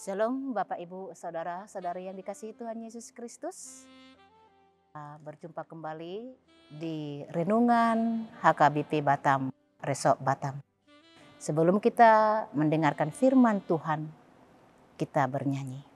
Shalom Bapak Ibu Saudara-saudari yang dikasihi Tuhan Yesus Kristus. Berjumpa kembali di Renungan HKBP Batam, Resort Batam. Sebelum kita mendengarkan firman Tuhan, kita bernyanyi.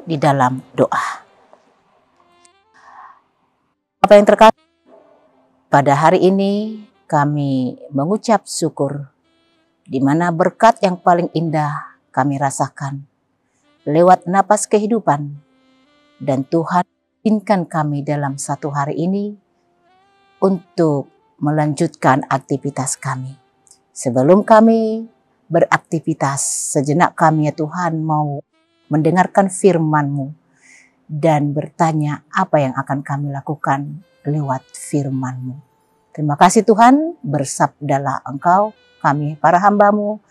Di dalam doa. Apa yang terkasih, pada hari ini kami mengucap syukur di mana berkat yang paling indah kami rasakan lewat napas kehidupan, dan Tuhan izinkan kami dalam satu hari ini untuk melanjutkan aktivitas kami. Sebelum kami beraktivitas, sejenak kami ya Tuhan mau mendengarkan firman-Mu dan bertanya apa yang akan kami lakukan lewat firman-Mu. Terima kasih Tuhan, bersabdalah Engkau, kami para hamba-Mu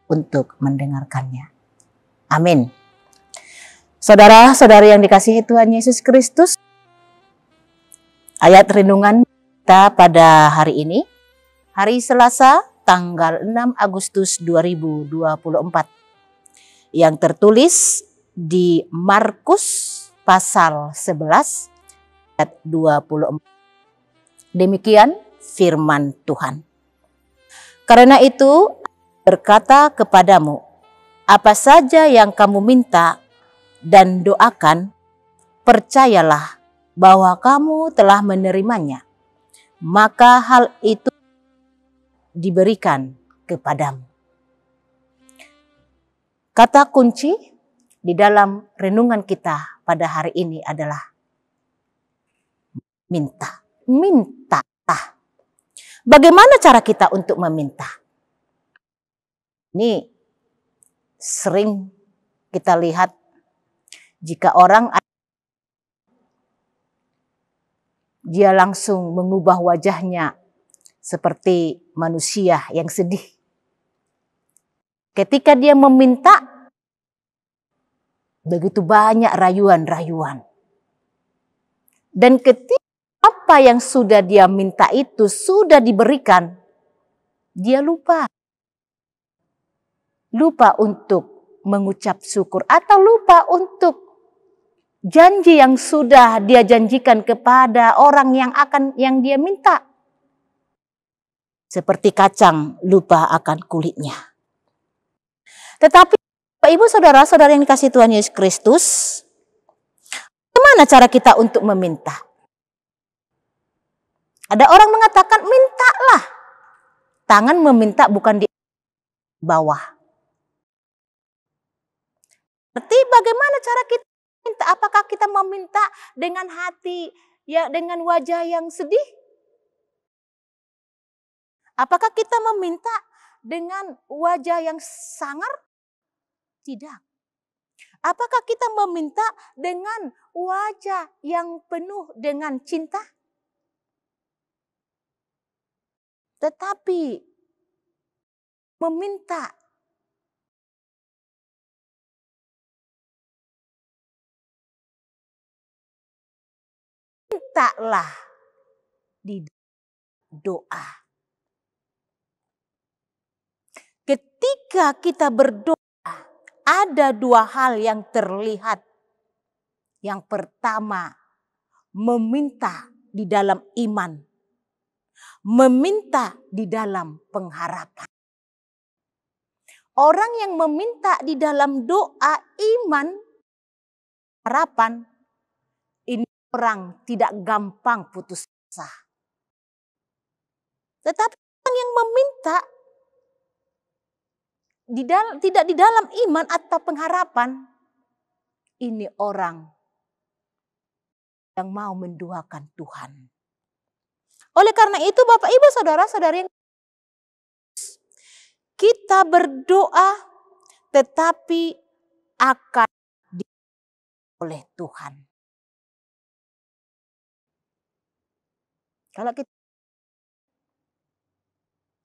untuk mendengarkannya. Amin. Saudara-saudari yang dikasihi Tuhan Yesus Kristus, ayat renungan kita pada hari ini, hari Selasa tanggal 6 Agustus 2024. Yang tertulis di Markus pasal 11 ayat 24. Demikian firman Tuhan. Karena itu berkata kepadamu, apa saja yang kamu minta dan doakan, percayalah bahwa kamu telah menerimanya, maka hal itu diberikan kepadamu. Kata kunci di dalam renungan kita pada hari ini adalah minta. Minta. Bagaimana cara kita untuk meminta? Ini sering kita lihat jika orang dia langsung mengubah wajahnya seperti manusia yang sedih. Ketika dia meminta, begitu banyak rayuan-rayuan. Dan ketika apa yang sudah dia minta itu sudah diberikan, dia lupa. Lupa untuk mengucap syukur atau lupa untuk janji yang sudah dia janjikan kepada orang yang dia minta. Seperti kacang lupa akan kulitnya. Tetapi Bapak Ibu saudara-saudara yang dikasihi Tuhan Yesus Kristus, bagaimana cara kita untuk meminta? Ada orang mengatakan mintalah. Tangan meminta bukan di bawah. Berarti bagaimana cara kita minta? Apakah kita meminta dengan hati, ya dengan wajah yang sedih? Apakah kita meminta dengan wajah yang sangar? Tidak. Apakah kita meminta dengan wajah yang penuh dengan cinta? Tetapi meminta mintalah di doa. Ketika kita berdoa, ada dua hal yang terlihat. Yang pertama, meminta di dalam iman. Meminta di dalam pengharapan. Orang yang meminta di dalam doa iman, harapan, ini orang tidak gampang putus asa. Tetapi orang yang meminta tidak di dalam iman atau pengharapan, ini orang yang mau menduakan Tuhan. Oleh karena itu Bapak Ibu Saudara-saudari, kita berdoa tetapi akan diberkati oleh Tuhan. Kalau kita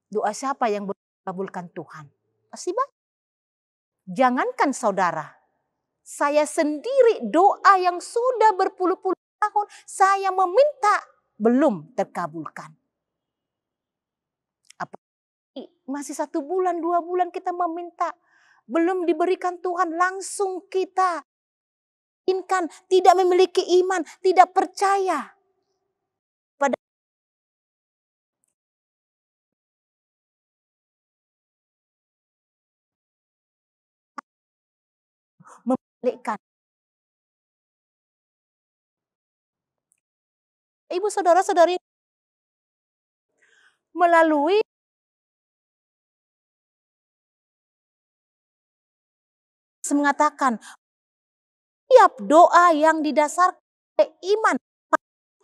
doa siapa yang dikabulkan Tuhan? Pasti banyak. Jangankan saudara, saya sendiri doa yang sudah berpuluh-puluh tahun saya meminta belum terkabulkan. Apalagi masih 1 bulan, 2 bulan kita meminta belum diberikan Tuhan, langsung kita inginkan, tidak memiliki iman, tidak percaya pada membalikkan. Ibu saudara-saudari, melalui mengatakan setiap doa yang didasarkan oleh iman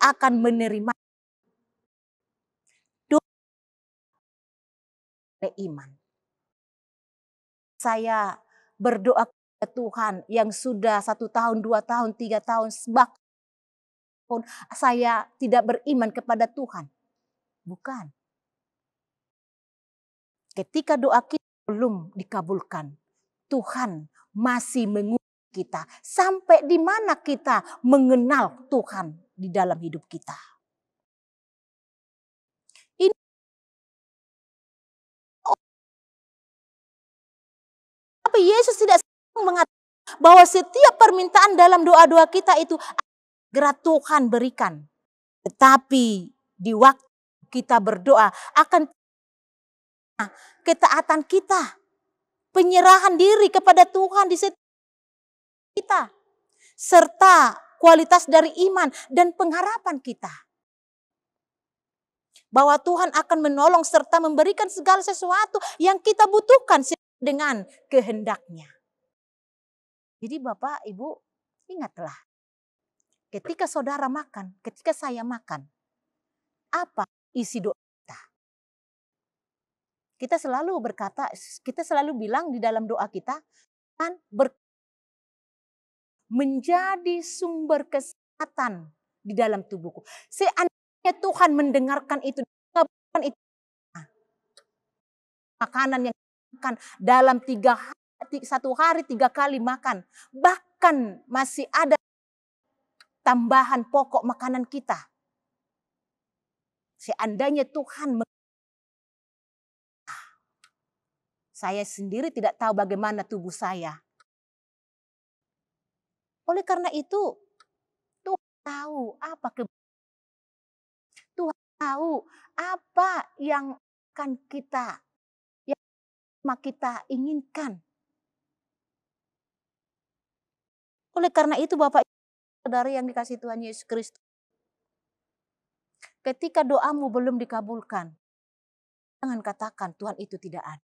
akan menerima doa oleh iman. Saya berdoa kepada Tuhan yang sudah 1 tahun, 2 tahun, 3 tahun, bahkan saya tidak beriman kepada Tuhan. Bukan. Ketika doa kita belum dikabulkan, Tuhan masih menguji kita. Sampai di mana kita mengenal Tuhan di dalam hidup kita. Ini tapi Yesus tidak mengatakan bahwa setiap permintaan dalam doa-doa kita itu segera Tuhan berikan. Tetapi di waktu kita berdoa akan ketaatan kita, penyerahan diri kepada Tuhan di setiap kita, serta kualitas dari iman dan pengharapan kita. Bahwa Tuhan akan menolong serta memberikan segala sesuatu yang kita butuhkan dengan kehendaknya. Jadi Bapak, Ibu, ingatlah. Ketika saudara makan, ketika saya makan, apa isi doa kita? Kita selalu berkata, kita selalu bilang di dalam doa kita, kan menjadi sumber kesehatan di dalam tubuhku. Seandainya Tuhan mendengarkan itu, makanan yang makan dalam 1 hari 3 kali makan, bahkan masih ada tambahan pokok makanan kita. Seandainya Tuhan, saya sendiri tidak tahu bagaimana tubuh saya. Oleh karena itu, Tuhan tahu apa Tuhan tahu apa yang akan kita inginkan. Oleh karena itu Bapak Saudara yang dikasihi Tuhan Yesus Kristus, ketika doamu belum dikabulkan, jangan katakan Tuhan itu tidak ada.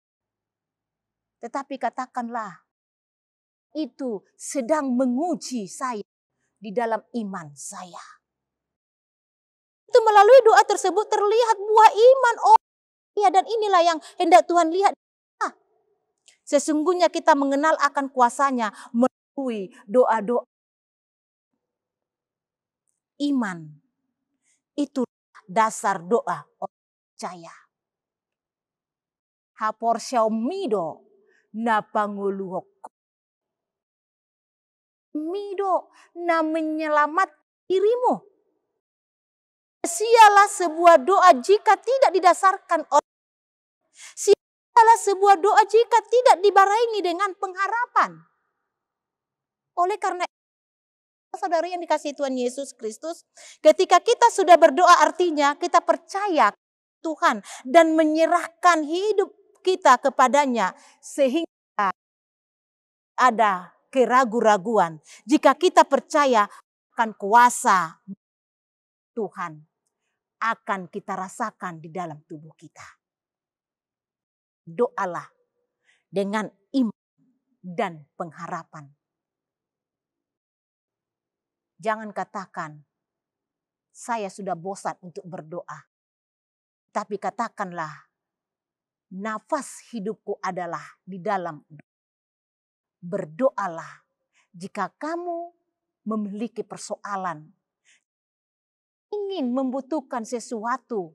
Tetapi katakanlah, itu sedang menguji saya di dalam iman saya. Itu melalui doa tersebut terlihat buah iman. Oh iya, dan inilah yang hendak Tuhan lihat. Sesungguhnya kita mengenal akan kuasanya melalui doa-doa. Iman itu dasar doa orang percaya. Hapor xiaomido na panguluhok. Mido na menyelamat dirimu. Sialah sebuah doa jika tidak didasarkan oleh. Sialah sebuah doa jika tidak dibarengi dengan pengharapan. Oleh karena saudara yang dikasihi Tuhan Yesus Kristus, ketika kita sudah berdoa artinya kita percaya Tuhan dan menyerahkan hidup kita kepadanya sehingga ada keraguan-raguan. Jika kita percaya akan kuasa Tuhan, akan kita rasakan di dalam tubuh kita. Doalah dengan iman dan pengharapan. Jangan katakan, saya sudah bosan untuk berdoa. Tapi katakanlah, nafas hidupku adalah di dalam doa. Berdoalah jika kamu memiliki persoalan, ingin membutuhkan sesuatu,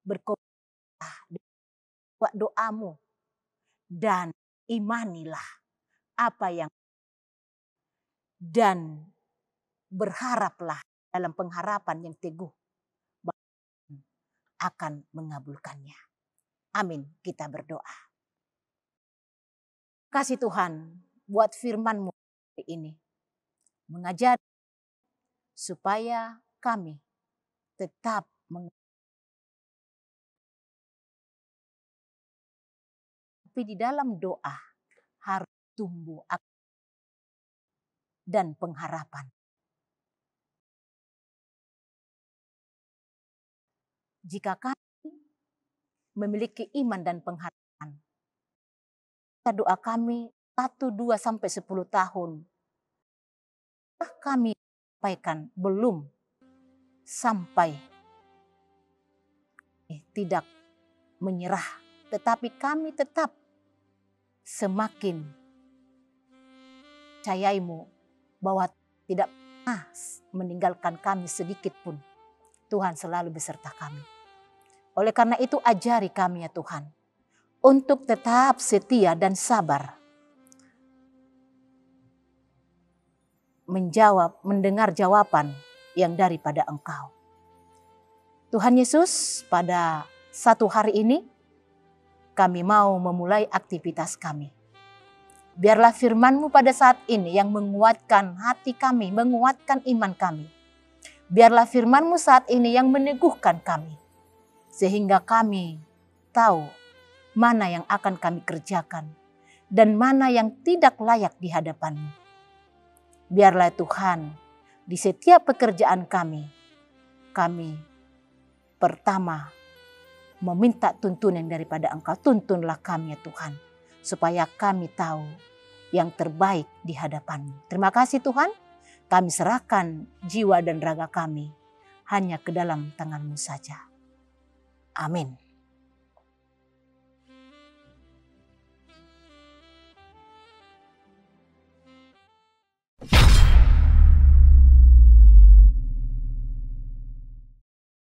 berkomitlah buat doamu dan imanilah apa yang dan berharaplah dalam pengharapan yang teguh akan mengabulkannya. Amin. Kita berdoa. Kasih Tuhan buat firman-Mu hari ini. Mengajar supaya kami tetap tapi di dalam doa harus tumbuh dan pengharapan. Jika kami memiliki iman dan pengharapan, doa kami 1, 2, sampai 10 tahun. Kami sampaikan belum sampai tidak menyerah. Tetapi kami tetap semakin percayaimu bahwa tidak pernah meninggalkan kami sedikit pun. Tuhan selalu beserta kami. Oleh karena itu ajari kami ya Tuhan, untuk tetap setia dan sabar mendengar jawaban yang daripada Engkau. Tuhan Yesus, pada satu hari ini kami mau memulai aktivitas kami. Biarlah firman-Mu pada saat ini yang menguatkan hati kami, menguatkan iman kami. Biarlah firman-Mu saat ini yang meneguhkan kami. Sehingga kami tahu mana yang akan kami kerjakan dan mana yang tidak layak di hadapan-Mu. Biarlah Tuhan, di setiap pekerjaan kami pertama meminta tuntunan daripada Engkau. Tuntunlah kami ya Tuhan, supaya kami tahu yang terbaik di hadapan-Mu. Terima kasih Tuhan, kami serahkan jiwa dan raga kami hanya ke dalam tangan-Mu saja. Amin.